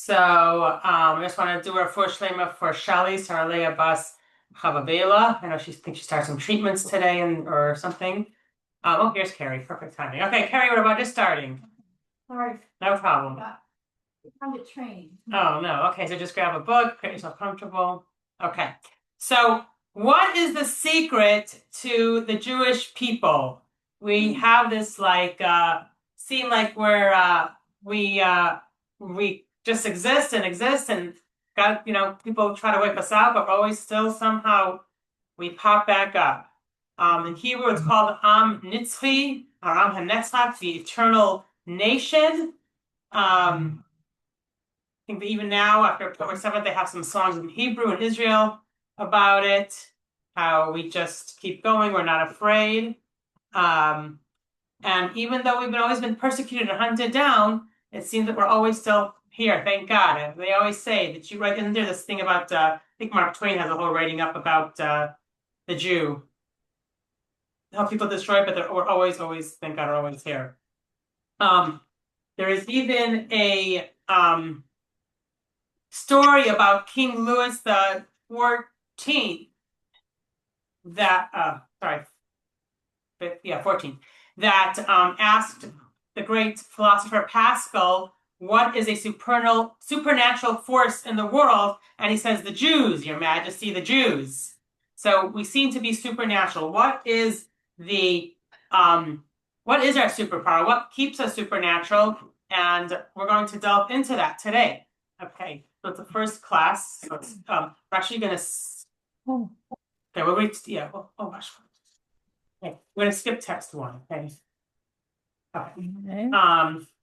I just want to do a full shlema for Shali Saralea Bas Chavavela. I know she thinks she starts some treatments today or something. Here's Carrie. Perfect timing. Okay, Carrie, what about just starting? Sorry, No problem. I'm the train. Oh, no. Okay, so just grab a book, get yourself comfortable. Okay. So, what is the secret to the Jewish people? We have this seem like we just exist and got, people try to wipe us out, but always still somehow we pop back up. In Hebrew, it's called Am Nitzchi, or Am HaNetzach, the eternal nation. I think that even now, after October 7th, they have some songs in Hebrew in Israel about it, how we just keep going, we're not afraid. Um, and even though we've always been persecuted and hunted down, it seems that we're always still here, thank God. And they always say that you write, isn't there this thing about, I think Mark Twain has a whole writing up about the Jew, how people destroy, but we're always, thank God, are always here. There is even a story about King Louis the 14th that 14th that asked the great philosopher Pascal what is a supernatural force in the world, and he says the Jews, Your Majesty, the Jews. So we seem to be supernatural. What is our superpower? What keeps us supernatural? And we're going to delve into that today. Okay, so it's the first class. So we're actually going to. Okay, we'll wait. Yeah. Oh gosh. Okay, we're going to skip text one. Okay. Okay.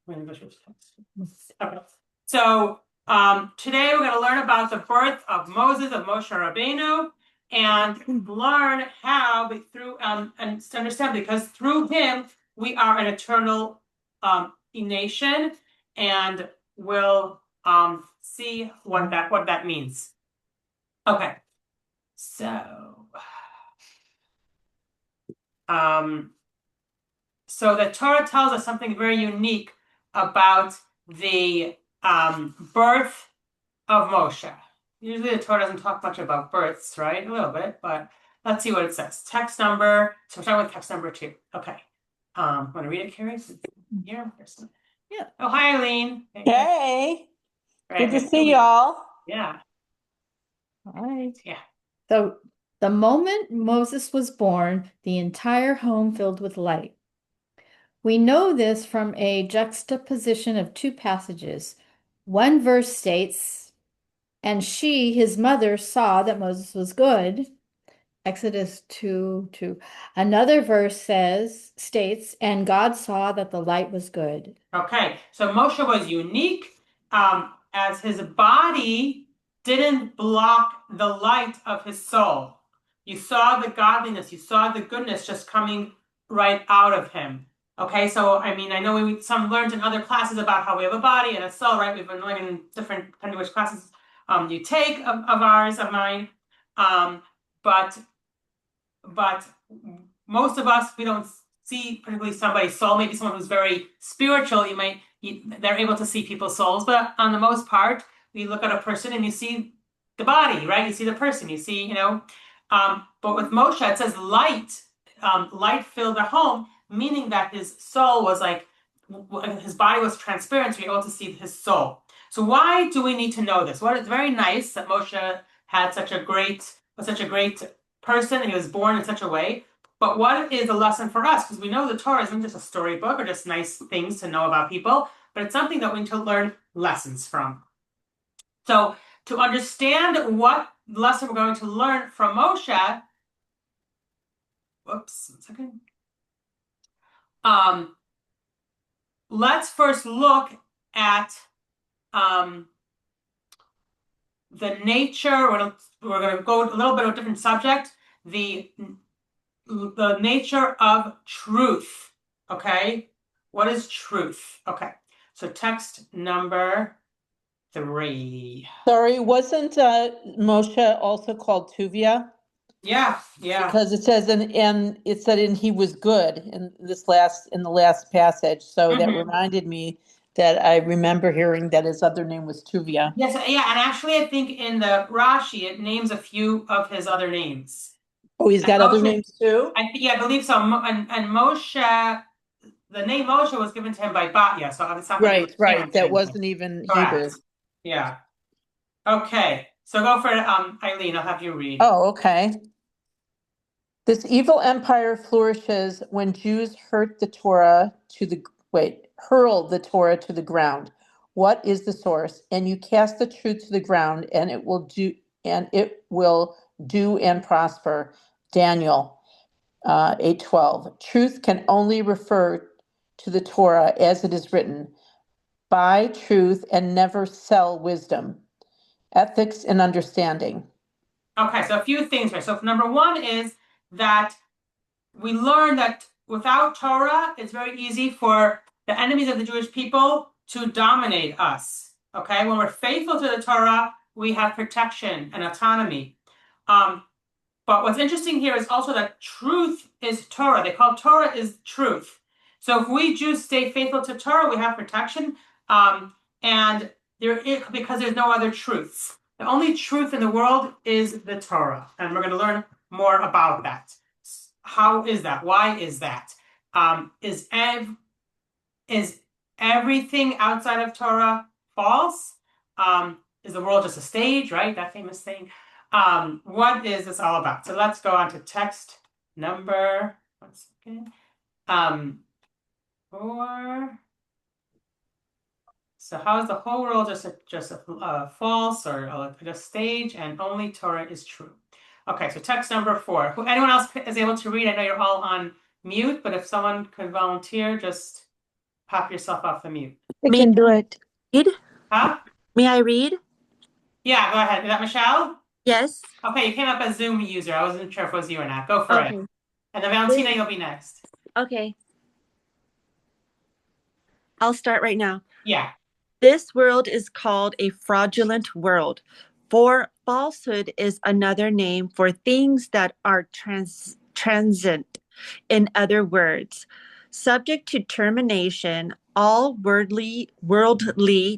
We're going to go through text. Okay. So today we're going to learn about the birth of Moses, of Moshe Rabbeinu, and learn how through and to understand, because through him we are an eternal nation, and we'll see what that means. Okay, so the Torah tells us something very unique about the birth of Moshe. Usually the Torah doesn't talk much about births, right? A little bit, but let's see what it says. So we're starting with text number 2. Okay. Want to read it, Carrie? Here. Yeah. Oh, hi, Eileen. Hey. Right, Good to see y'all. Yeah. All right. Yeah. So the moment Moses was born, the entire home filled with light. We know this from a juxtaposition of 2 passages. One verse states, and she, his mother, saw that Moses was good. Exodus 2:2. Another verse states, and God saw that the light was good. Okay, so Moshe was unique as his body didn't block the light of his soul. You saw the godliness, you saw the goodness just coming right out of him. Okay, so I mean, I know some learned in other classes about how we have a body and a soul, right? We've been learning in different, depending which classes you take of mine. But most of us, we don't see particularly somebody's soul. Maybe someone who's very spiritual, they're able to see people's souls. But on the most part, we look at a person and you see the body, right? You see the person. You see, But with Moshe, it says light filled the home, meaning that his soul was his body was transparent, so you're able to see his soul. So why do we need to know this? Well, it's very nice that Moshe was such a great person, and he was born in such a way. But what is a lesson for us? Because we know the Torah isn't just a storybook or just nice things to know about people, but it's something that we need to learn lessons from. So to understand what lesson we're going to learn from Moshe, whoops, 1 second. Let's first look at the nature. We're going to go a little bit of a different subject. The nature of truth. Okay, what is truth? Okay, so text number 3. Sorry, wasn't Moshe also called Tuvia? Yeah. Because it says and it said and he was good in the last passage. So that reminded me that I remember hearing that his other name was Tuvia. Yes, yeah, and actually, I think in the Rashi it names a few of his other names. Oh, he's And got other Moshe, names too? I believe so. And Moshe, the name Moshe was given to him by Batya, so it's not that he was Right. parents or That anything. wasn't even Hebrew. Correct. Yeah. Okay. So go for it, Eileen. I'll have you read. Oh, okay. This evil empire flourishes when Jews hurt the Torah to the hurl the Torah to the ground. What is the source? And you cast the truth to the ground, and it will do and prosper. Daniel 8:12. Truth can only refer to the Torah as it is written. Buy truth and never sell wisdom. Ethics and understanding. Okay, so a few things here. So number one is that we learn that without Torah, it's very easy for the enemies of the Jewish people to dominate us. Okay, when we're faithful to the Torah, we have protection and autonomy. But what's interesting here is also that truth is Torah. They call Torah is truth. So if we Jews stay faithful to Torah, we have protection. And because there's no other truths. The only truth in the world is the Torah. And we're going to learn more about that. How is that? Why is that? Is everything outside of Torah false? Is the world just a stage, right? That famous thing. What is this all about? So let's go on to text number 4. So how is the whole world just a false or a stage, and only Torah is true? Okay, so text number 4. Anyone else is able to read? I know you're all on mute, but if someone could volunteer, just pop yourself off the mute. I can do it. Read? Huh? May I read? Yeah, go ahead. Is that Michelle? Yes. Okay, you came up as Zoom user. I wasn't sure if it was you or not. Go for Okay. it. And then Valentina, you'll be next. Okay. I'll start right now. Yeah. This world is called a fraudulent world, for falsehood is another name for things that are transient. In other words, subject to termination, all worldly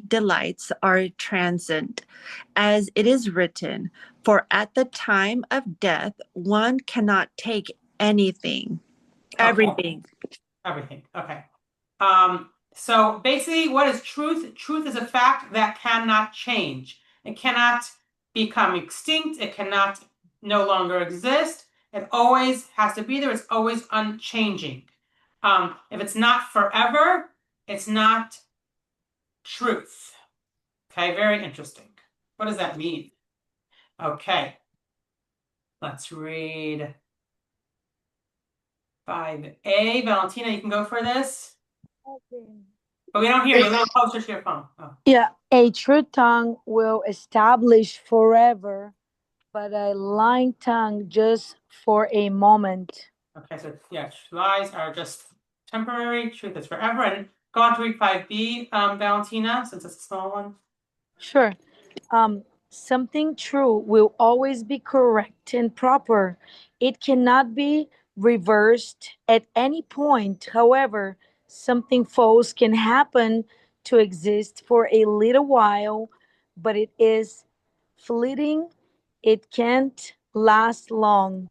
delights are transient, as it is written, for at the time of death one cannot take anything, everything. Everything. Okay. So basically, what is truth? Truth is a fact that cannot change. It cannot become extinct. It cannot no longer exist. It always has to be there. It's always unchanging. If it's not forever, it's not truth. Okay, very interesting. What does that mean? Okay. Let's read 5a. Valentina, you can go for this. Okay. But we don't hear you. A little closer to your phone. Oh. Yeah, a true tongue will establish forever, but a lying tongue just for a moment. Okay, so yeah, lies are just temporary, truth is forever. And go on to read 5b, Valentina, since it's a small one. Sure. Something true will always be correct and proper. It cannot be reversed at any point. However, something false can happen to exist for a little while, but it is fleeting. It can't last long.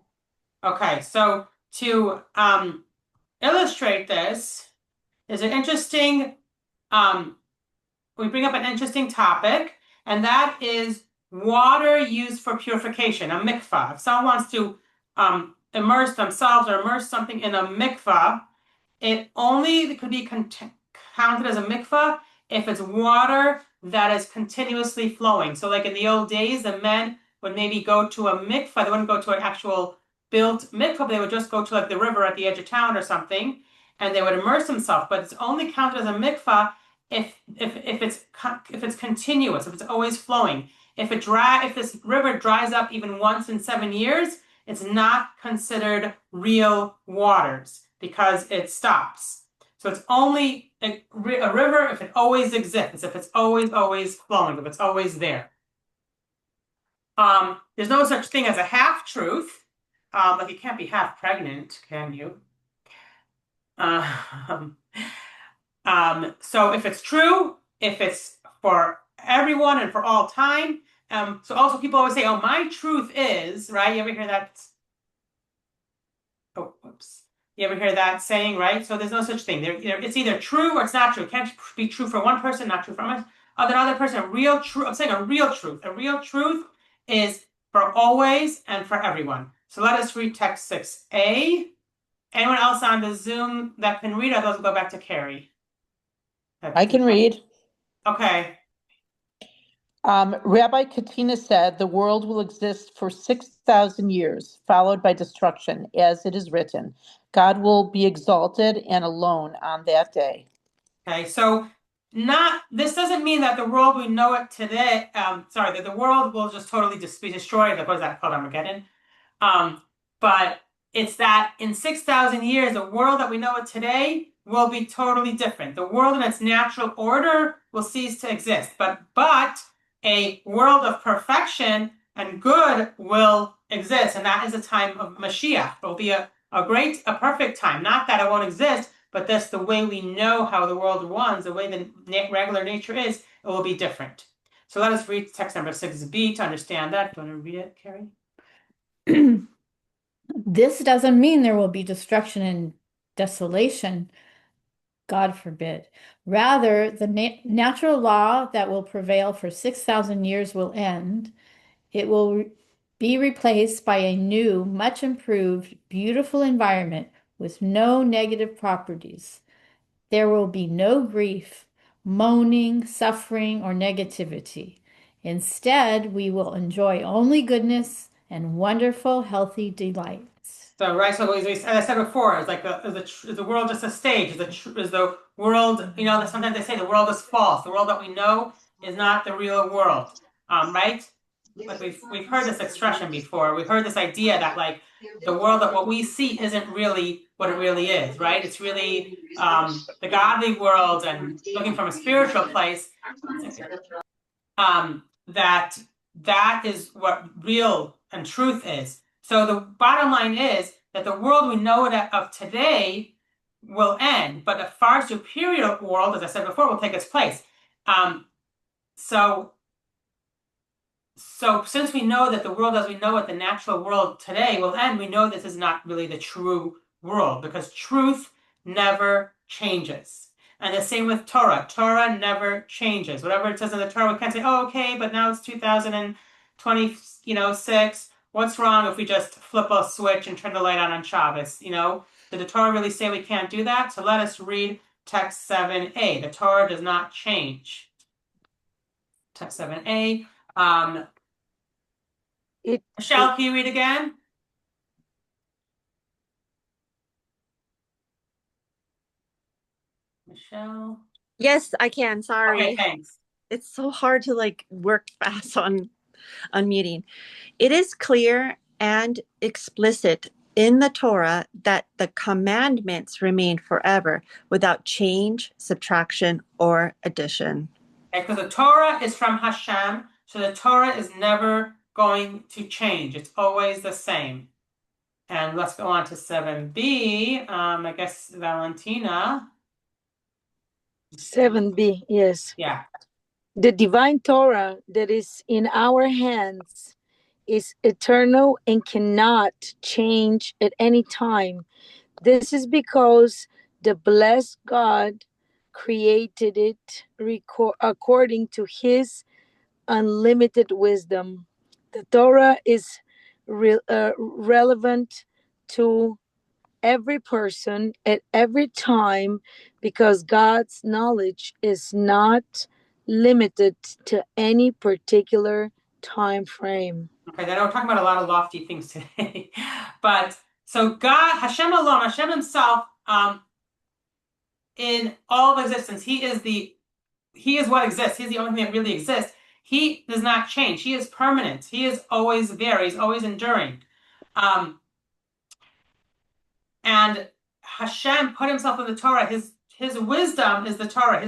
Okay, so to illustrate this, is an interesting, we bring up an interesting topic, and that is water used for purification, a mikvah. If someone wants to immerse themselves or immerse something in a mikvah, it only could be counted as a mikvah if it's water that is continuously flowing. So like in the old days, the men would maybe go to a mikvah. They wouldn't go to an actual built mikvah, but they would just go to like the river at the edge of town or something, and they would immerse themselves. But it's only counted as a mikvah if it's continuous, if it's always flowing. If this river dries up even once in 7 years, it's not considered real waters because it stops. So it's only a river if it always exists, if it's always flowing, if it's always there. There's no such thing as a half truth. Like you can't be half pregnant, can you? So if it's true, if it's for everyone and for all time. So also people always say, oh, my truth is, right? You ever hear that? Oh, whoops. You ever hear that saying, right? So there's no such thing. It's either true or it's not true. It can't be true for one person, not true for another person. A real truth. I'm saying a real truth. A real truth is for always and for everyone. So let us read text 6a. Anyone else on the Zoom that can read? Otherwise, we'll go back to Carrie. I can read. Okay. Rabbi Katina said, the world will exist for 6,000 years, followed by destruction, as it is written. God will be exalted and alone on that day. Okay, so this doesn't mean that the world we know it today, that the world will just totally just be destroyed. What is that called? Armageddon. But it's that in 6,000 years, the world that we know it today will be totally different. The world in its natural order will cease to exist. But a world of perfection and good will exist, and that is a time of Mashiach. It will be a perfect time. Not that it won't exist, but that's the way we know how the world runs, the way the regular nature is, it will be different. So let us read text number 6b to understand that. Do you want to read it, Carrie? This doesn't mean there will be destruction and desolation. God forbid. Rather, the natural law that will prevail for 6,000 years will end. It will be replaced by a new, much improved, beautiful environment with no negative properties. There will be no grief, moaning, suffering, or negativity. Instead, we will enjoy only goodness and wonderful, healthy delights. So, right, so as I said before, it's like is the world just a stage? Is the world, sometimes they say the world is false. The world that we know is not the real world, right? Like we've heard this expression before. We've heard this idea that like the world that what we see isn't really what it really is, right? It's really the godly world, and looking from a spiritual place. That is what real and truth is. So the bottom line is that the world we know of today will end, but a far superior world, as I said before, will take its place. So since we know that the world as we know it, the natural world today will end, we know this is not really the true world, because truth never changes. And the same with Torah. Torah never changes. Whatever it says in the Torah, we can't say, oh, okay, but now it's 2026. What's wrong if we just flip a switch and turn the light on Shabbos? Did the Torah really say we can't do that? So let us read text 7a. The Torah does not change. Text 7a. Michelle, can you read again? Michelle? Yes, I can. Sorry. Okay, thanks. It's so hard to work fast on unmuting. It is clear and explicit in the Torah that the commandments remain forever without change, subtraction, or addition. Because the Torah is from Hashem, so the Torah is never going to change. It's always the same. And let's go on to 7b. I guess Valentina. 7b, yes. Yeah. The divine Torah that is in our hands is eternal and cannot change at any time. This is because the blessed God created it according to his unlimited wisdom. The Torah is relevant to every person at every time because God's knowledge is not limited to any particular time frame. Okay, I know we're talking about a lot of lofty things today. But so God, Hashem alone, Hashem himself, in all of existence, he is what exists. He's the only thing that really exists. He does not change. He is permanent. He is always there. He's always enduring. And Hashem put himself in the Torah. His wisdom is the Torah.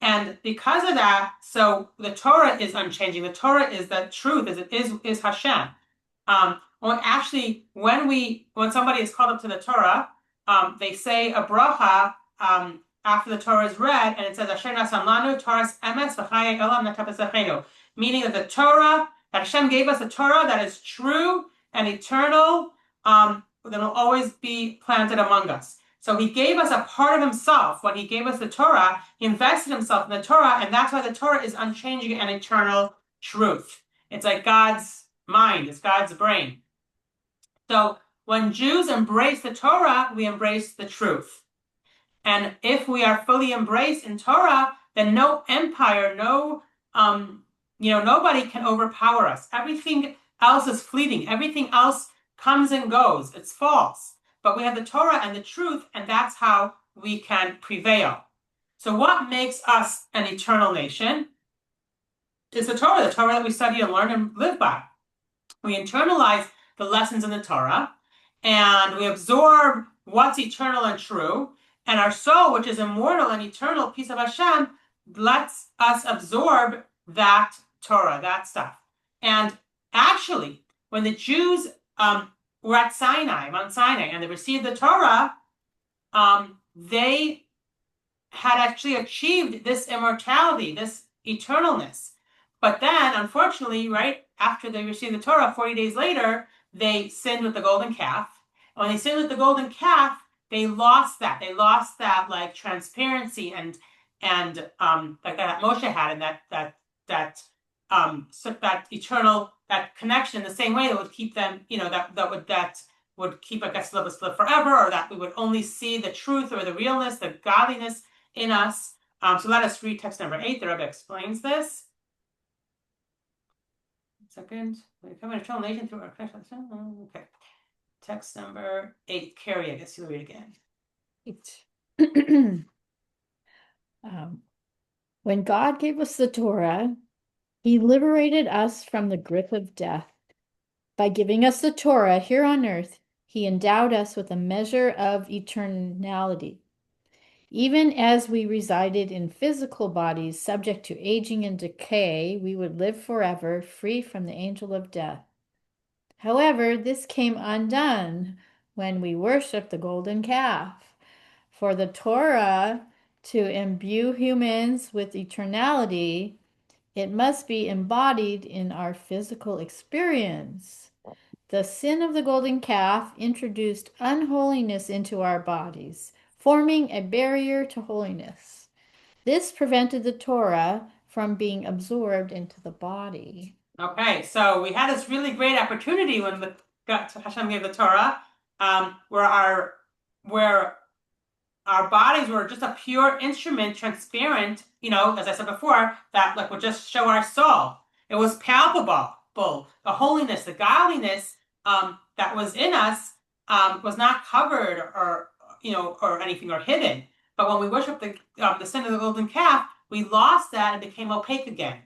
And because of that, so the Torah is unchanging. The Torah is the truth. Is Hashem. When somebody is called up to the Torah, they say a bracha after the Torah is read, and it says, Asher nasan lanu Torahs emes v'chayei olam natapesecheinu, meaning that the Torah, that Hashem gave us a Torah that is true and eternal, that will always be planted among us. So he gave us a part of himself. When he gave us the Torah, he invested himself in the Torah, and that's why the Torah is unchanging and eternal truth. It's like God's mind, it's God's brain. So when Jews embrace the Torah, we embrace the truth. And if we are fully embraced in Torah, then no empire, nobody can overpower us. Everything else is fleeting. Everything else comes and goes. It's false. But we have the Torah and the truth, and that's how we can prevail. So what makes us an eternal nation is the Torah that we study and learn and live by. We internalize the lessons in the Torah, and we absorb what's eternal and true, and our soul, which is immortal and eternal, piece of Hashem, lets us absorb that Torah, that stuff. And actually, when the Jews were at Mount Sinai, and they received the Torah, they had actually achieved this immortality, this eternalness. But then, unfortunately, right after they received the Torah, 40 days later, they sinned with the golden calf. And when they sinned with the golden calf, they lost that. They lost that like transparency and like that Moshe had, and that eternal, that connection, the same way that would keep them, that would keep, I guess, live forever, or that we would only see the truth or the realness, the godliness in us. So let us read text number 8. The Rebbe explains this. Second, we become an eternal nation through our connection. Okay. Text number 8. Carrie, I guess you'll read again. When God gave us the Torah, he liberated us from the grip of death. By giving us the Torah here on earth, he endowed us with a measure of eternality. Even as we resided in physical bodies subject to aging and decay, we would live forever, free from the angel of death. However, this came undone when we worshiped the golden calf. For the Torah to imbue humans with eternality, it must be embodied in our physical experience. The sin of the golden calf introduced unholiness into our bodies, forming a barrier to holiness. This prevented the Torah from being absorbed into the body. Okay, so we had this really great opportunity when Hashem gave the Torah, where our bodies were just a pure instrument, transparent, as I said before, that like would just show our soul. It was palpable. The holiness, the godliness that was in us was not covered or anything or hidden. But when we worshiped the sin of the golden calf, we lost that and became opaque again.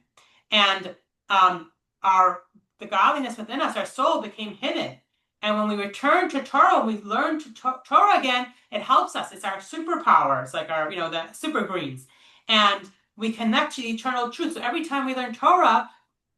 And the godliness within us, our soul, became hidden. And when we return to Torah, we learn Torah again, it helps us. It's our superpower. It's like our, the super greens. And we connect to the eternal truth. So every time we learn Torah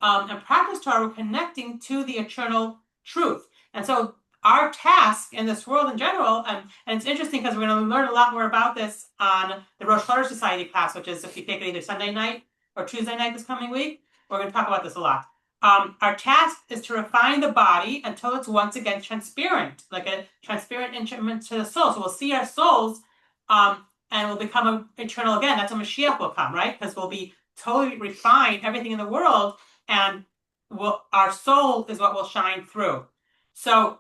and practice Torah, we're connecting to the eternal truth. And so our task in this world in general, and it's interesting because we're going to learn a lot more about this on the Rosh Chodesh Society class, which is if you take it either Sunday night or Tuesday night this coming week, we're going to talk about this a lot. Our task is to refine the body until it's once again transparent, like a transparent instrument to the soul. So we'll see our souls and we'll become eternal again. That's when Mashiach will come, right? Because we'll be totally refined, everything in the world, and our soul is what will shine through. So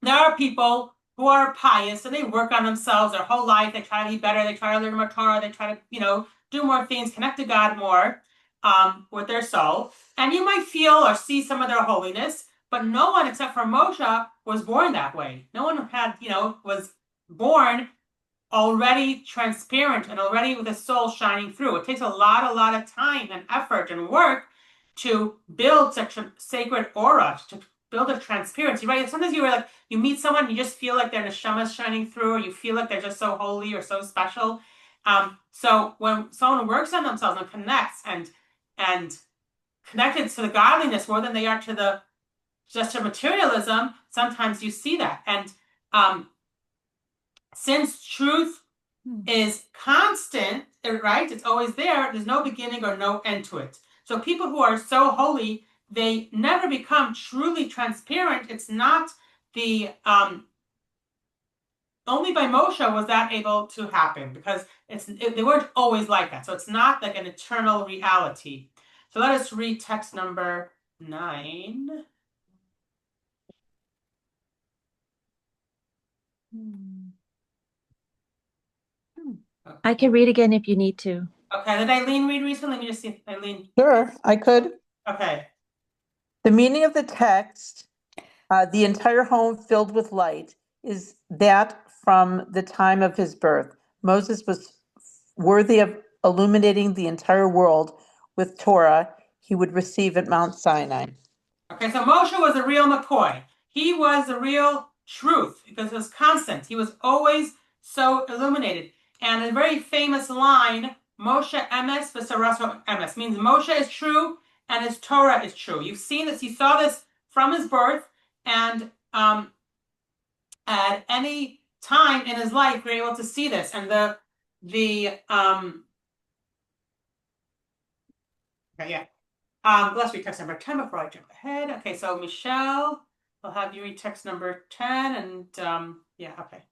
there are people who are pious and they work on themselves their whole life. They try to be better. They try to learn more Torah. They try to, do more things, connect to God more with their soul. And you might feel or see some of their holiness, but no one except for Moshe was born that way. No one was born already transparent and already with a soul shining through. It takes a lot of time and effort and work to build such a sacred aura, to build a transparency, right? Sometimes you meet someone, you just feel like their neshama is shining through, or you feel like they're just so holy or so special. So when someone works on themselves and connects and connected to the godliness more than they are to just to materialism, sometimes you see that. And since truth is constant, right? It's always there. There's no beginning or no end to it. So people who are so holy, they never become truly transparent. It's not the only by Moshe was that able to happen, because they weren't always like that. So it's not like an eternal reality. So let us read text number 9. Okay. I can read again if you need to. Okay, did Eileen read recently? Let me just see if Eileen. Sure, I could. Okay. The meaning of the text, the entire home filled with light, is that from the time of his birth, Moses was worthy of illuminating the entire world with Torah he would receive at Mount Sinai. Okay, so Moshe was a real McCoy. He was the real truth because it was constant. He was always so illuminated. And a very famous line, Moshe emes v'saraso emes, means Moshe is true and his Torah is true. You've seen this, you saw this from his birth, and at any time in his life, you're able to see this. And okay, yeah. Let's read text number 10 before I jump ahead. Okay, so Michelle, I'll have you read text number 10, and yeah, okay.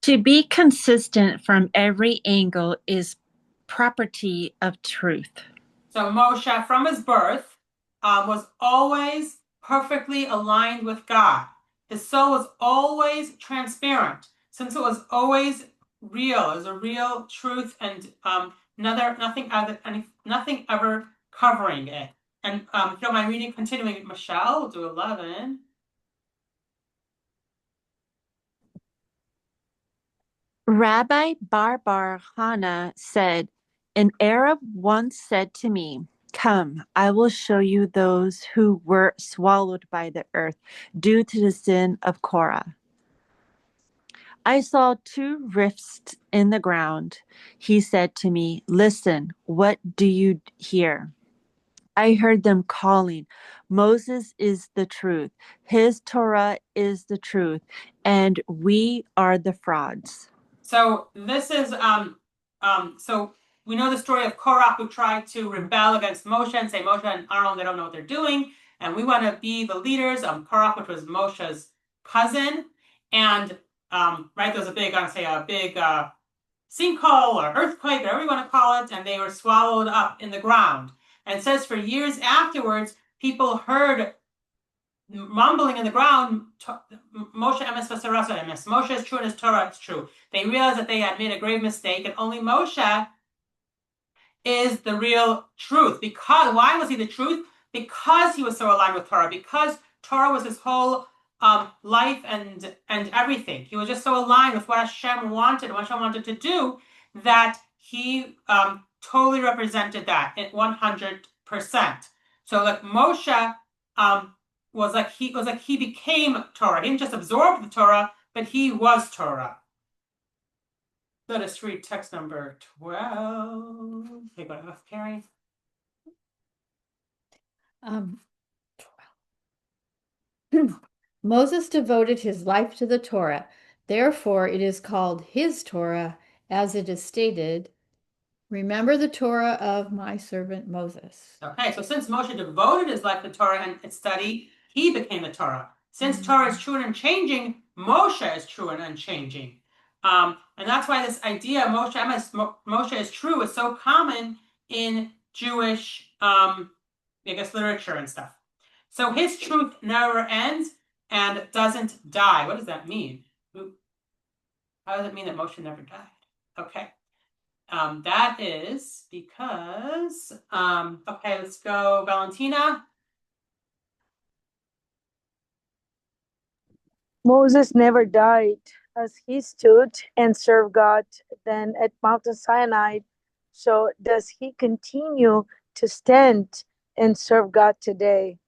To be consistent from every angle is property of truth. So Moshe, from his birth, was always perfectly aligned with God. His soul was always transparent, since it was always real. It was a real truth, and nothing ever covering it. And if you don't mind reading, continuing, Michelle, we'll do 11. Rabbi Bar Hana said, an Arab once said to me, come, I will show you those who were swallowed by the earth due to the sin of Korah. I saw 2 rifts in the ground. He said to me, listen, what do you hear? I heard them calling, Moses is the truth, his Torah is the truth, and we are the frauds. So this is so we know the story of Korah, who tried to rebel against Moshe and say Moshe and Aaron, they don't know what they're doing, and we want to be the leaders. Korah, which was Moshe's cousin, and right, there was a big sinkhole or earthquake, or whatever you want to call it, and they were swallowed up in the ground. And it says for years afterwards, people heard mumbling in the ground, Moshe emes v'saraso emes. Moshe is true and his Torah is true. They realized that they had made a grave mistake, and only Moshe is the real truth. Because why was he the truth? Because he was so aligned with Torah. Because Torah was his whole life and everything. He was just so aligned with what Hashem wanted, what Hashem wanted to do, that he totally represented that at 100%. So like Moshe was like he became Torah. He didn't just absorb the Torah, but he was Torah. Let us read text number 12. Okay, go ahead, Carrie. 12. Moses devoted his life to the Torah. Therefore, it is called his Torah, as it is stated, remember the Torah of my servant Moses. Okay, so since Moshe devoted his life to Torah and its study, he became the Torah. Since Torah is true and unchanging, Moshe is true and unchanging. And that's why this idea, Moshe is true, is so common in Jewish, literature and stuff. So his truth never ends and doesn't die. What does that mean? How does it mean that Moshe never died? Okay. That is because, okay, let's go, Valentina. Moses never died, as he stood and served God then at Mount Sinai. So does he continue to stand and serve God today?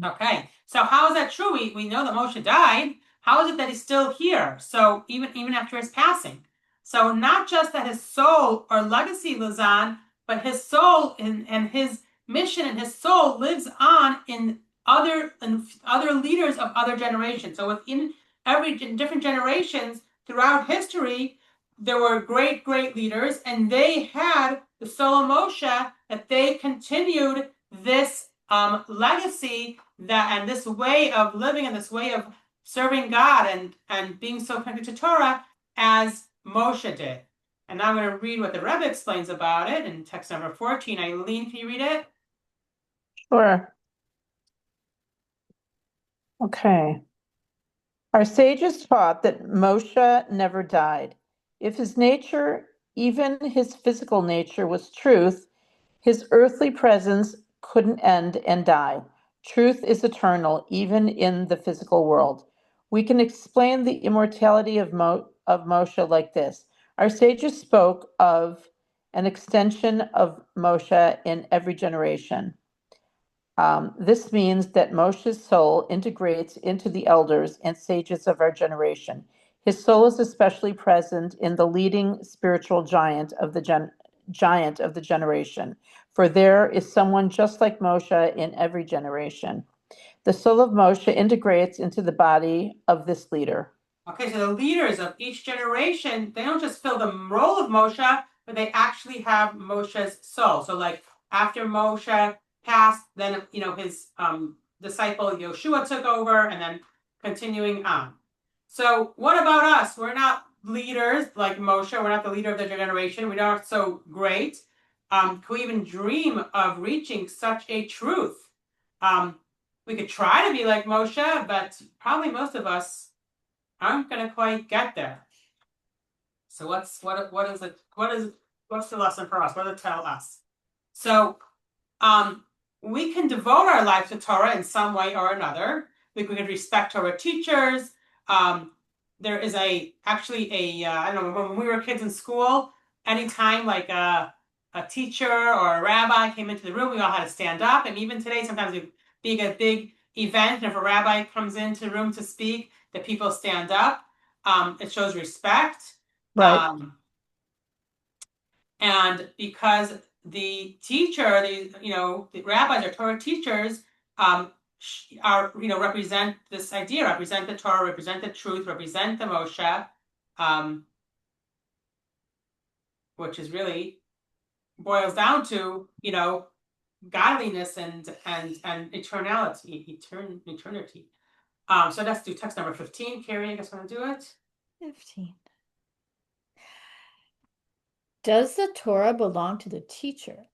Okay, so how is that true? We know that Moshe died. How is it that he's still here? So even after his passing. So not just that his soul or legacy lives on, but his soul and his mission and his soul lives on in other leaders of other generations. So within different generations throughout history, there were great leaders, and they had the soul of Moshe, that they continued this legacy, and this way of living and this way of serving God and being so connected to Torah as Moshe did. And now I'm going to read what the Rebbe explains about it in text number 14. Eileen, can you read it? Sure. Okay. Our sages taught that Moshe never died. If his nature, even his physical nature, was truth, his earthly presence couldn't end and die. Truth is eternal, even in the physical world. We can explain the immortality of Moshe like this. Our sages spoke of an extension of Moshe in every generation. This means that Moshe's soul integrates into the elders and sages of our generation. His soul is especially present in the leading spiritual giant of the generation, for there is someone just like Moshe in every generation. The soul of Moshe integrates into the body of this leader. Okay, so the leaders of each generation, they don't just fill the role of Moshe, but they actually have Moshe's soul. So like after Moshe passed, then his disciple Yoshua took over, and then continuing on. So what about us? We're not leaders like Moshe. We're not the leader of the generation. We're not so great. Can we even dream of reaching such a truth? We could try to be like Moshe, but probably most of us aren't going to quite get there. So what's the lesson for us? What does it tell us? So we can devote our lives to Torah in some way or another. We could respect Torah teachers. There is I don't know, when we were kids in school, anytime like a teacher or a rabbi came into the room, we all had to stand up. And even today, sometimes it being a big event, and if a rabbi comes into the room to speak, the people stand up. It shows respect. Right. And because the teacher, the rabbis or Torah teachers are, represent this idea, represent the Torah, represent the truth, represent the Moshe, which is really boils down to, godliness and eternality. So let's do text number 15. Carrie, I guess want to do it. 15. Does the Torah belong to the teacher?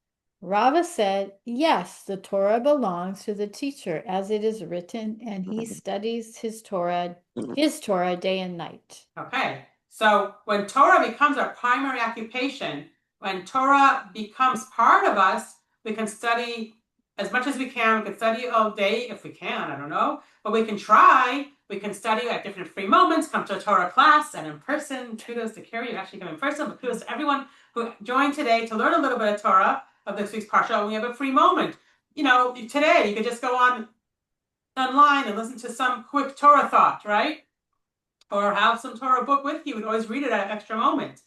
Rava said, yes, the Torah belongs to the teacher as it is written, and he studies his Torah day and night. Okay, so when Torah becomes our primary occupation, when Torah becomes part of us, we can study as much as we can. We can study all day if we can, I don't know, but we can try. We can study at different free moments, come to a Torah class and in person. Kudos to Carrie, you actually come in person, but kudos to everyone who joined today to learn a little bit of Torah of this week's Parsha. We have a free moment. Today you could just go online and listen to some quick Torah thought, right? Or have some Torah book with you and always read it at an extra moment.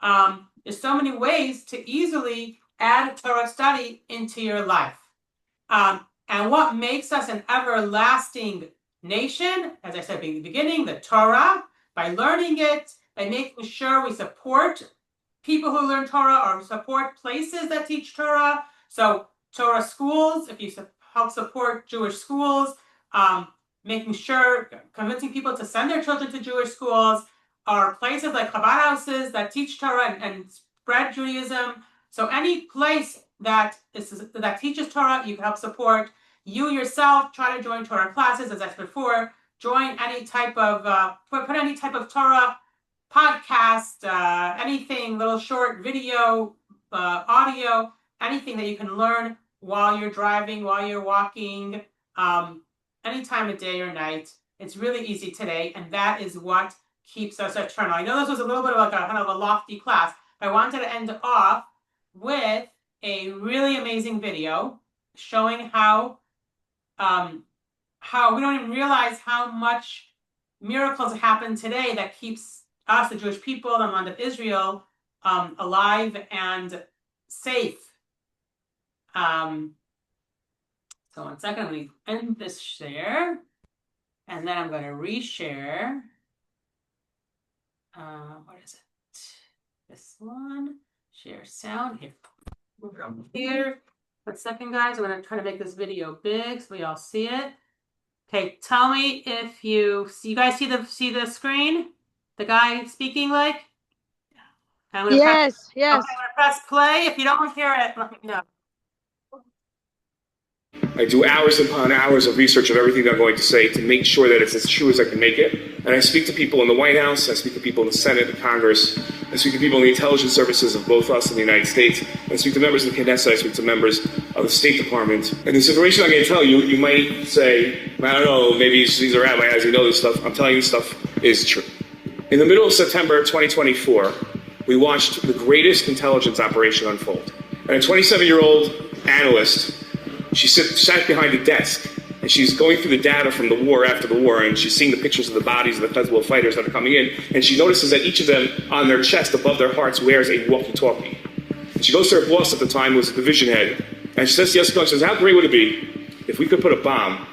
There's so many ways to easily add Torah study into your life. And what makes us an everlasting nation, as I said in the beginning, the Torah, by learning it, by making sure we support people who learn Torah or support places that teach Torah. So Torah schools, if you help support Jewish schools, making sure, convincing people to send their children to Jewish schools, or places like Chabad houses that teach Torah and spread Judaism. So any place that teaches Torah, you can help support. You yourself try to join Torah classes, as I said before. Join any type of put any type of Torah podcast, anything, little short video, audio, anything that you can learn while you're driving, while you're walking, any time of day or night. It's really easy today, and that is what keeps us eternal. I know this was a little bit of like a kind of a lofty class, but I wanted to end off with a really amazing video showing how we don't even realize how much miracles happen today that keeps us, the Jewish people, the land of Israel, alive and safe. So So 1 second, I'm going to end this share, and then I'm going to reshare. What is it? This one. Share sound here. Move from here. 1 second, guys. I'm going to try to make this video big so we all see it. Okay, tell me if you see. You guys see the screen? The guy speaking, like. I'm gonna Yes, okay, I'm gonna press play. If you don't hear it, let me know. I do hours upon hours of research of everything that I'm going to say to make sure that it's as true as I can make it. And I speak to people in the White House, I speak to people in the Senate, the Congress, I speak to people in the intelligence services of both us and the United States, I speak to members of the Knesset, I speak to members of the State Department. And this information I'm going to tell you, you might say, I don't know, maybe these are out my eyes, you know this stuff. I'm telling you this stuff is true. In the middle of September 2024, we watched the greatest intelligence operation unfold. And a 27-year-old analyst, she sat behind a desk, and she's going through the data from the war after the war, and she's seeing the pictures of the bodies of the Hezbollah fighters that are coming in, and she notices that each of them, on their chest, above their hearts, wears a walkie-talkie. And she goes to her boss at the time, who was the division head, and she says to Jessica, she says, how great would it be if we could put a bomb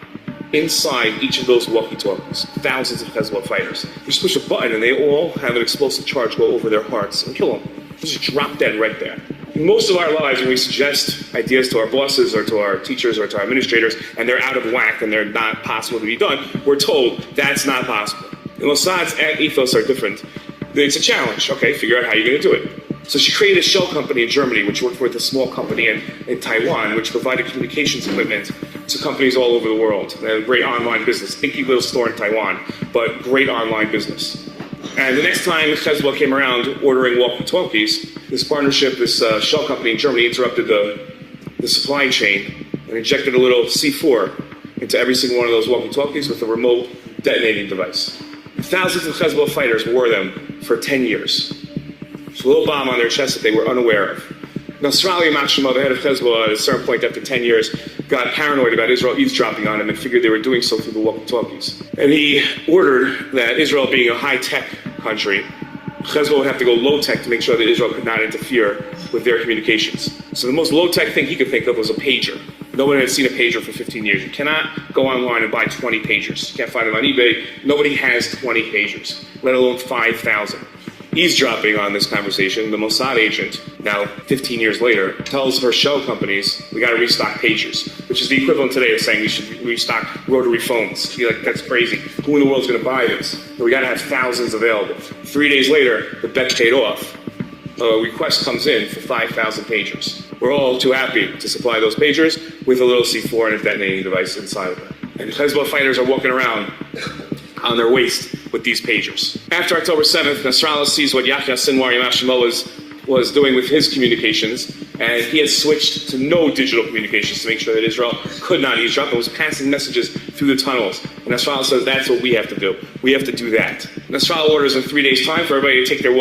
inside each of those walkie-talkies, thousands of Hezbollah fighters. You just push a button and they all have an explosive charge go over their hearts and kill them. Just drop dead right there. In most of our lives, when we suggest ideas to our bosses or to our teachers or to our administrators, and they're out of whack and they're not possible to be done, we're told that's not possible. And Mossad's ethos are different. It's a challenge. Okay, figure out how you're going to do it. So she created a shell company in Germany, which worked with a small company in Taiwan, which provided communications equipment to companies all over the world. They had a great online business. Dinky little store in Taiwan, but great online business. And the next time Hezbollah came around ordering walkie-talkies, this partnership, this shell company in Germany interrupted the supply chain and injected a little C4 into every single one of those walkie-talkies with a remote detonating device. And thousands of Hezbollah fighters wore them for 10 years. A little bomb on their chest that they were unaware of. Nasrallah Machshama, the head of Hezbollah, at a certain point after 10 years, got paranoid about Israel eavesdropping on him and figured they were doing so through the walkie-talkies. And he ordered that Israel, being a high-tech country, Hezbollah would have to go low-tech to make sure that Israel could not interfere with their communications. So the most low-tech thing he could think of was a pager. No one had seen a pager for 15 years. You cannot go online and buy 20 pagers. You can't find them on eBay. Nobody has 20 pagers, let alone 5,000. Eavesdropping on this conversation, the Mossad agent, now 15 years later, tells her shell companies, we got to restock pagers, which is the equivalent today of saying we should restock rotary phones. You're like, that's crazy. Who in the world is going to buy this? But we got to have thousands available. 3 days later, the bet paid off. A request comes in for 5,000 pagers. We're all too happy to supply those pagers with a little C4 and a detonating device inside of them. And Hezbollah fighters are walking around on their waist with these pagers. After October 7th, Nasrallah sees what Yahya Sinwar Yamach Shemo was doing with his communications, and he has switched to no digital communications to make sure that Israel could not eavesdrop and was passing messages through the tunnels. And Nasrallah says that's what we have to do. We have to do that. Nasrallah orders in 3 days' time for everybody to take their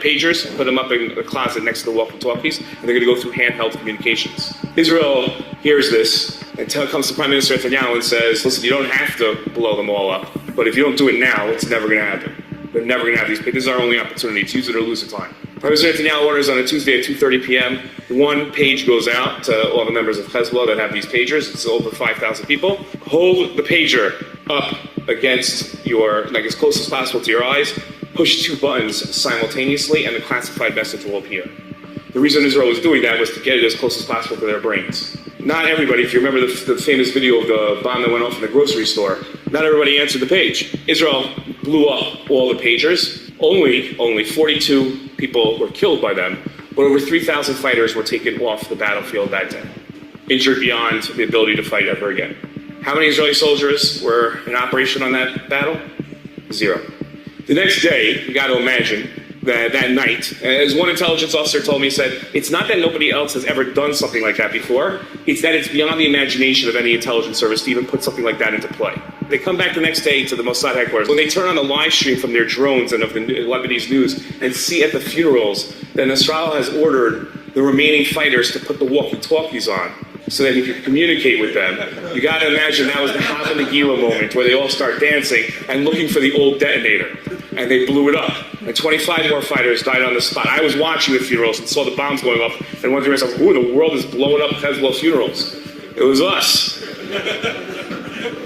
pagers, put them up in the closet next to the walkie-talkies, and they're going to go through handheld communications. Israel hears this and comes to Prime Minister Netanyahu and says, listen, you don't have to blow them all up, but if you don't do it now, it's never going to happen. They're never going to have these pagers. This is our only opportunity to use it or lose the time. Prime Minister Netanyahu orders on a Tuesday at 2:30 p.m. One page goes out to all the members of Hezbollah that have these pagers. It's over 5,000 people. Hold the pager up against your, like as close as possible to your eyes. Push 2 buttons simultaneously, and the classified message will appear. The reason Israel was doing that was to get it as close as possible to their brains. Not everybody, if you remember the famous video of the bomb that went off in the grocery store, not everybody answered the page. Israel blew up all the pagers. Only 42 people were killed by them, but over 3,000 fighters were taken off the battlefield that day, injured beyond the ability to fight ever again. How many Israeli soldiers were in operation on that battle? 0. The next day, you got to imagine, that night, as one intelligence officer told me, he said, it's not that nobody else has ever done something like that before, it's that it's beyond the imagination of any intelligence service to even put something like that into play. They come back the next day to the Mossad headquarters. When they turn on the live stream from their drones and of the Lebanese news and see at the funerals that Nasrallah has ordered the remaining fighters to put the walkie-talkies on so that he could communicate with them, you got to imagine that was the Hava Nagila moment where they all start dancing and looking for the old detonator. And they blew it up. And 25 more fighters died on the spot. I was watching the funerals and saw the bombs going off and wondering to myself, who in the world is blowing up Hezbollah funerals? It was us.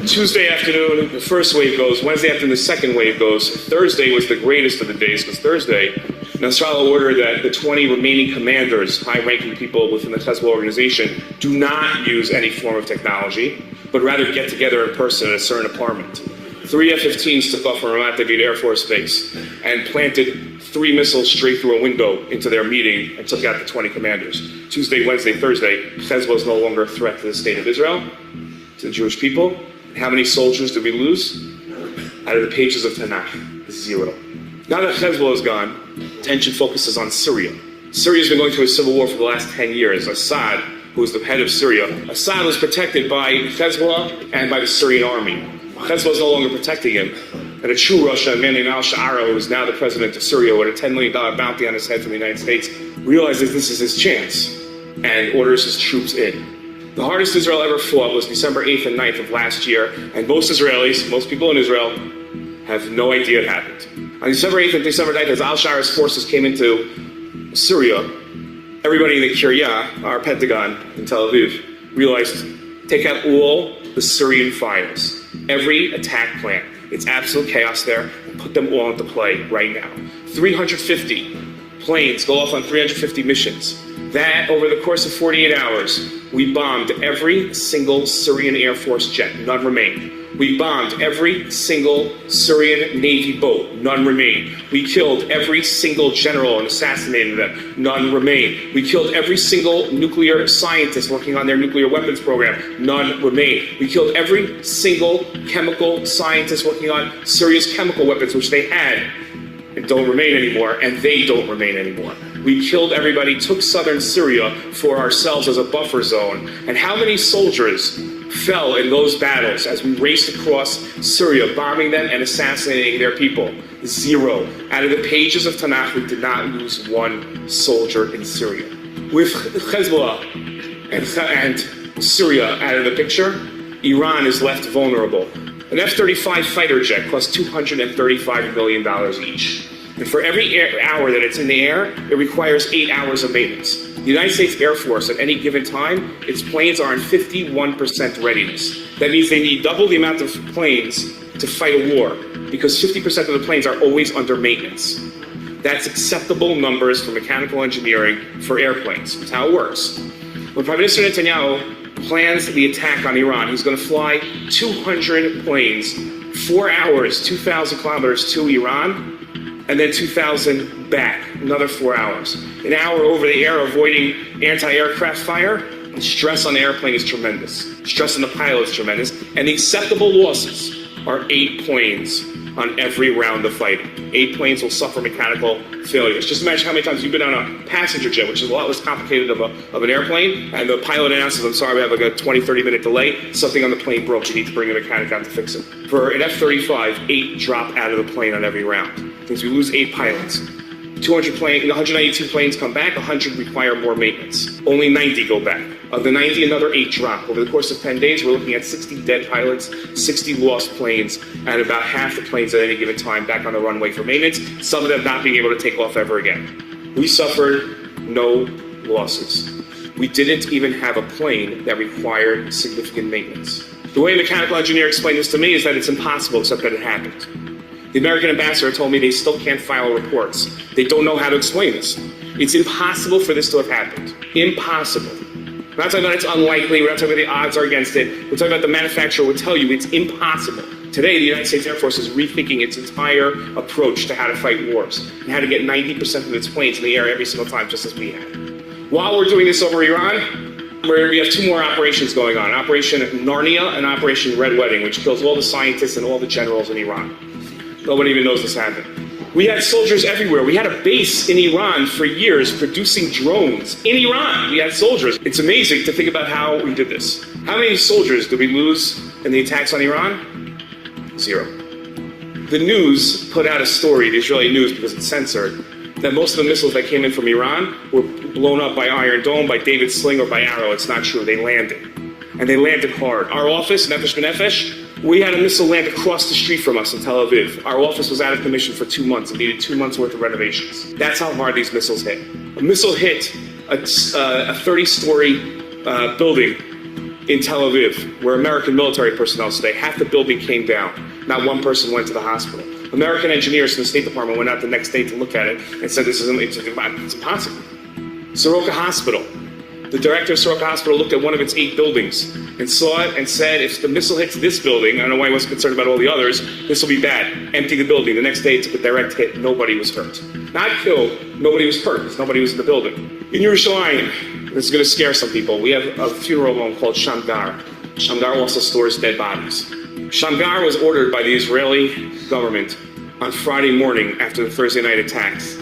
Tuesday afternoon, the first wave goes. Wednesday afternoon, the second wave goes. Thursday was the greatest of the days, because Thursday, Nasrallah ordered that the 20 remaining commanders, high-ranking people within the Hezbollah organization, do not use any form of technology, but rather get together in person at a certain apartment. 3 F-15s took off from Ramat David Air Force Base and planted 3 missiles straight through a window into their meeting and took out the 20 commanders. Tuesday, Wednesday, Thursday, Hezbollah is no longer a threat to the state of Israel, to the Jewish people. How many soldiers did we lose? Out of the pages of Tanakh, 0. Now that Hezbollah is gone, attention focuses on Syria. Syria's been going through a civil war for the last 10 years. Assad, who was the head of Syria, Assad was protected by Hezbollah and by the Syrian army. Hezbollah is no longer protecting him. And a true Russia, a man named al-Sha'ara, who is now the president of Syria with a $10 million bounty on his head from the United States, realizes this is his chance and orders his troops in. The hardest Israel ever fought was December 8th and 9th of last year, and most Israelis, most people in Israel, have no idea it happened. On December 8th and December 9th, as al-Sha'ara's forces came into Syria, everybody in the Kiryat, our Pentagon in Tel Aviv, realized, take out all the Syrian files, every attack plan. It's absolute chaos there, and put them all into play right now. 350 planes go off on 350 missions. That, over the course of 48 hours, we bombed every single Syrian Air Force jet, none remained. We bombed every single Syrian Navy boat, none remain. We killed every single general and assassinated them, none remain. We killed every single nuclear scientist working on their nuclear weapons program, none remain. We killed every single chemical scientist working on Syria's chemical weapons, which they had and don't remain anymore, and they don't remain anymore. We killed everybody, took southern Syria for ourselves as a buffer zone. And how many soldiers fell in those battles as we raced across Syria, bombing them and assassinating their people? 0. Out of the pages of Tanakh, we did not lose one soldier in Syria. With Hezbollah and Syria out of the picture, Iran is left vulnerable. An F-35 fighter jet costs $235 million each. And for every hour that it's in the air, it requires 8 hours of maintenance. The United States Air Force, at any given time, its planes are in 51% readiness. That means they need double the amount of planes to fight a war, because 50% of the planes are always under maintenance. That's acceptable numbers for mechanical engineering for airplanes. That's how it works. When Prime Minister Netanyahu plans the attack on Iran, he's going to fly 200 planes, 4 hours, 2,000 kilometers to Iran, and then 2,000 back, another 4 hours. An hour over the air avoiding anti-aircraft fire. The stress on the airplane is tremendous. Stress on the pilot is tremendous. And the acceptable losses are 8 planes on every round of fighting. 8 planes will suffer mechanical failures. Just imagine how many times you've been on a passenger jet, which is a lot less complicated of an airplane, and the pilot announces, I'm sorry, we have like a 20, 30-minute delay. Something on the plane broke. You need to bring a mechanic out to fix it. For an F-35, 8 drop out of the plane on every round. Means we lose 8 pilots. 192 planes come back, 100 require more maintenance. Only 90 go back. Of the 90, another 8 drop. Over the course of 10 days, we're looking at 60 dead pilots, 60 lost planes, and about half the planes at any given time back on the runway for maintenance, some of them not being able to take off ever again. We suffered no losses. We didn't even have a plane that required significant maintenance. The way a mechanical engineer explained this to me is that it's impossible, except that it happened. The American ambassador told me they still can't file reports. They don't know how to explain this. It's impossible for this to have happened. Impossible. We're not talking about it's unlikely. We're not talking about the odds are against it. We're talking about the manufacturer would tell you it's impossible. Today, the United States Air Force is rethinking its entire approach to how to fight wars and how to get 90% of its planes in the air every single time, just as we have. While we're doing this over Iran, we have 2 more operations going on. Operation Narnia and Operation Red Wedding, which kills all the scientists and all the generals in Iran. Nobody even knows this happened. We had soldiers everywhere. We had a base in Iran for years producing drones. In Iran, we had soldiers. It's amazing to think about how we did this. How many soldiers did we lose in the attacks on Iran? 0. The news put out a story, the Israeli news, because it's censored, that most of the missiles that came in from Iran were blown up by Iron Dome, by David Sling, or by Arrow. It's not true. They landed. And they landed hard. Our office, Nefesh B'Nefesh, we had a missile land across the street from us in Tel Aviv. Our office was out of commission for 2 months and needed 2 months worth of renovations. That's how hard these missiles hit. A missile hit a 30-story building in Tel Aviv, where American military personnel stay. Half the building came down. Not one person went to the hospital. American engineers from the State Department went out the next day to look at it and said, it's impossible. Soroka Hospital. The director of Soroka Hospital looked at one of its 8 buildings and saw it and said, if the missile hits this building, I don't know why he wasn't concerned about all the others, this will be bad. Empty the building. The next day it took a direct hit. Nobody was hurt. Not killed. Nobody was hurt because nobody was in the building. In Yerushalayim, this is going to scare some people. We have a funeral home called Shamgar. Shamgar also stores dead bodies. Shamgar was ordered by the Israeli government on Friday morning after the Thursday night attacks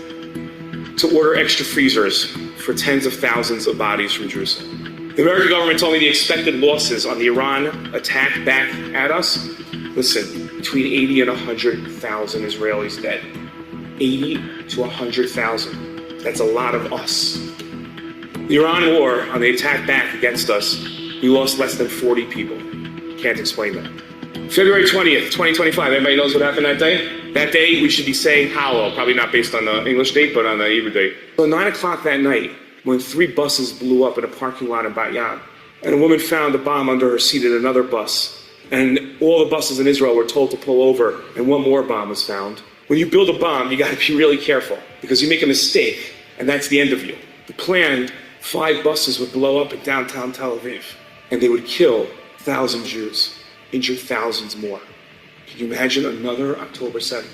to order extra freezers for tens of thousands of bodies from Jerusalem. The American government told me the expected losses on the Iran attack back at us. Listen, between 80 and 100,000 Israelis dead. 80 to 100,000. That's a lot of us. The Iran war, on the attack back against us, we lost less than 40 people. Can't explain that. February 20th, 2025. Everybody knows what happened that day? That day, we should be saying Hallel, probably not based on the English date, but on the Hebrew date. So 9 o'clock that night, when 3 buses blew up in a parking lot in Bat Yam, and a woman found a bomb under her seat in another bus, and all the buses in Israel were told to pull over, and one more bomb was found. When you build a bomb, you got to be really careful, because you make a mistake, and that's the end of you. The plan, 5 buses would blow up in downtown Tel Aviv, and they would kill 1,000 Jews, injure thousands more. Can you imagine another October 7th?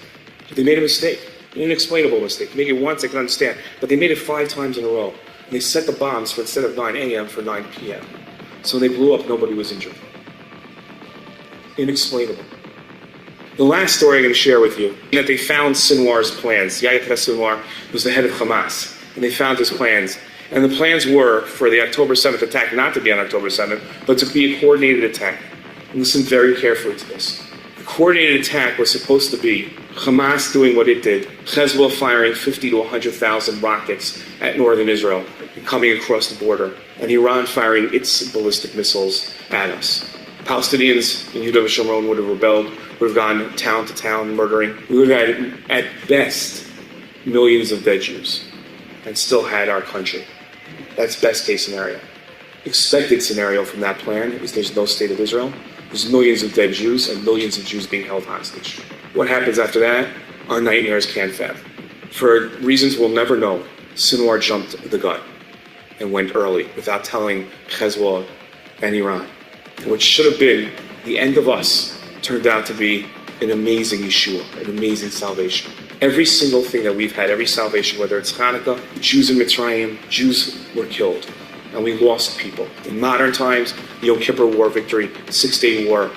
But they made a mistake, an inexplainable mistake. They make it once, I can understand, but they made it 5 times in a row. And they set the bombs for instead of 9 a.m. for 9 p.m. So when they blew up, nobody was injured. Inexplainable. The last story I'm going to share with you is that they found Sinwar's plans. Yahya Sinwar was the head of Hamas, and they found his plans. And the plans were for the October 7th attack not to be on October 7th, but to be a coordinated attack. And listen very carefully to this. The coordinated attack was supposed to be Hamas doing what it did, Hezbollah firing 50 to 100,000 rockets at northern Israel and coming across the border, and Iran firing its ballistic missiles at us. Palestinians in Yehuda Shomron would have rebelled, would have gone town to town murdering. We would have had, at best, millions of dead Jews and still had our country. That's best case scenario. Expected scenario from that plan is there's no state of Israel. There's millions of dead Jews and millions of Jews being held hostage. What happens after that? Our nightmares can't fathom. For reasons we'll never know, Sinwar jumped the gun and went early without telling Hezbollah and Iran. And what should have been the end of us turned out to be an amazing Yeshua, an amazing salvation. Every single thing that we've had, every salvation, whether it's Hanukkah, Jews in Mitzrayim, Jews were killed. And we lost people. In modern times, the Yom Kippur War victory, the 6-Day War,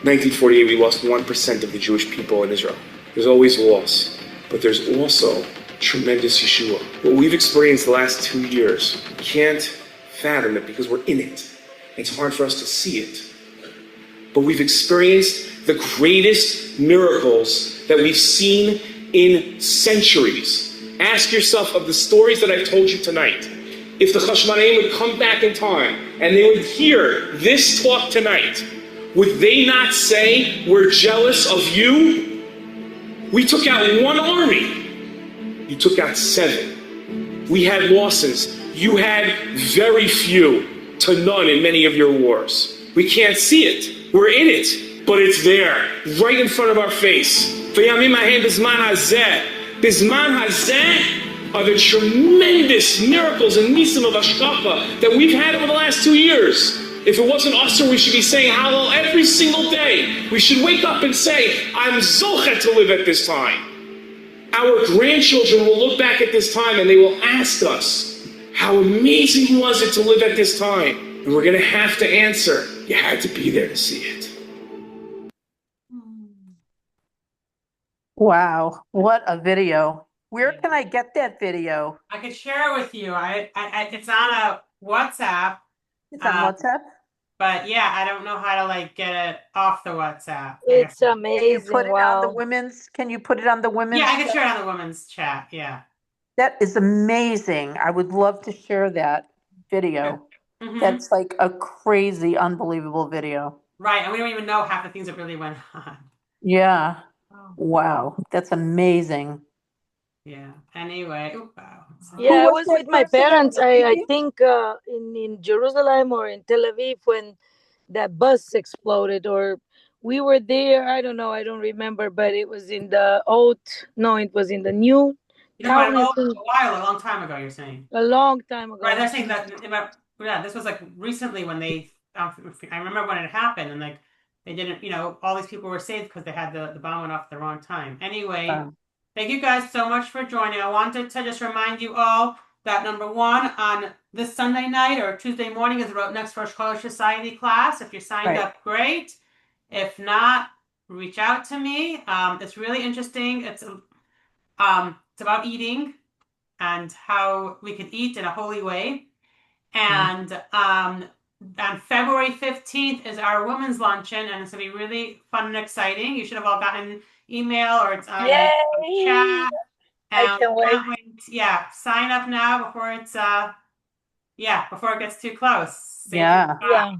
1948, we lost 1% of the Jewish people in Israel. There's always loss, but there's also tremendous Yeshua. What we've experienced the last 2 years, we can't fathom it because we're in it. It's hard for us to see it. But we've experienced the greatest miracles that we've seen in centuries. Ask yourself of the stories that I've told you tonight. If the Chashmonaim would come back in time and they would hear this talk tonight, would they not say, we're jealous of you? We took out 1 army. You took out 7. We had losses. You had very few to none in many of your wars. We can't see it. We're in it, but it's there, right in front of our face. Bisman hazeh are the tremendous miracles and nisim of Hashkafa that we've had over the last 2 years. If it wasn't us, we should be saying Hallel every single day. We should wake up and say, I'm zochet to live at this time. Our grandchildren will look back at this time and they will ask us, how amazing was it to live at this time? And we're going to have to answer, you had to be there to see it. Wow, what a video. Where can I get that video? I could share it with you. It's on a WhatsApp. It's on WhatsApp? But yeah, I don't know how to get it off the WhatsApp. It's Can you amazing. put it on the Wow. women's? Can you put it on the women's? Yeah, I can share it on the women's chat. Yeah. That is amazing. I would love to share that video. Mhm. That's like a crazy, unbelievable video. Right, and we don't even know half the things that really went on. Yeah. Oh, Wow. That's amazing. yeah. Anyway, wow. Yeah, I was was that with my person on parents. the I video? think in Jerusalem or in Tel Aviv when that bus exploded, or we were there. I don't know. I don't remember, but it was in the old. No, it was in the new You know, town. I a think long time ago, you're saying. a long time Right, ago. they're saying that, yeah, this was like recently when I remember when it happened, and like they didn't, all these people were saved because they had the bomb went off at the wrong time. Anyway, thank you guys so much for joining. I wanted to just remind you all that number one, on this Sunday night or Tuesday morning is about next Rosh College Society class. If you're signed Right. up, great. If not, reach out to me. It's really interesting. It's about eating and how we can eat in a holy way. And on February 15th is our women's luncheon, and it's going to be really fun and exciting. You should have all gotten an email or it's on the Yay! chat. I And can't wait. can't wait. Yeah, sign up now before it gets too close. Save Yeah. your Yeah. spot.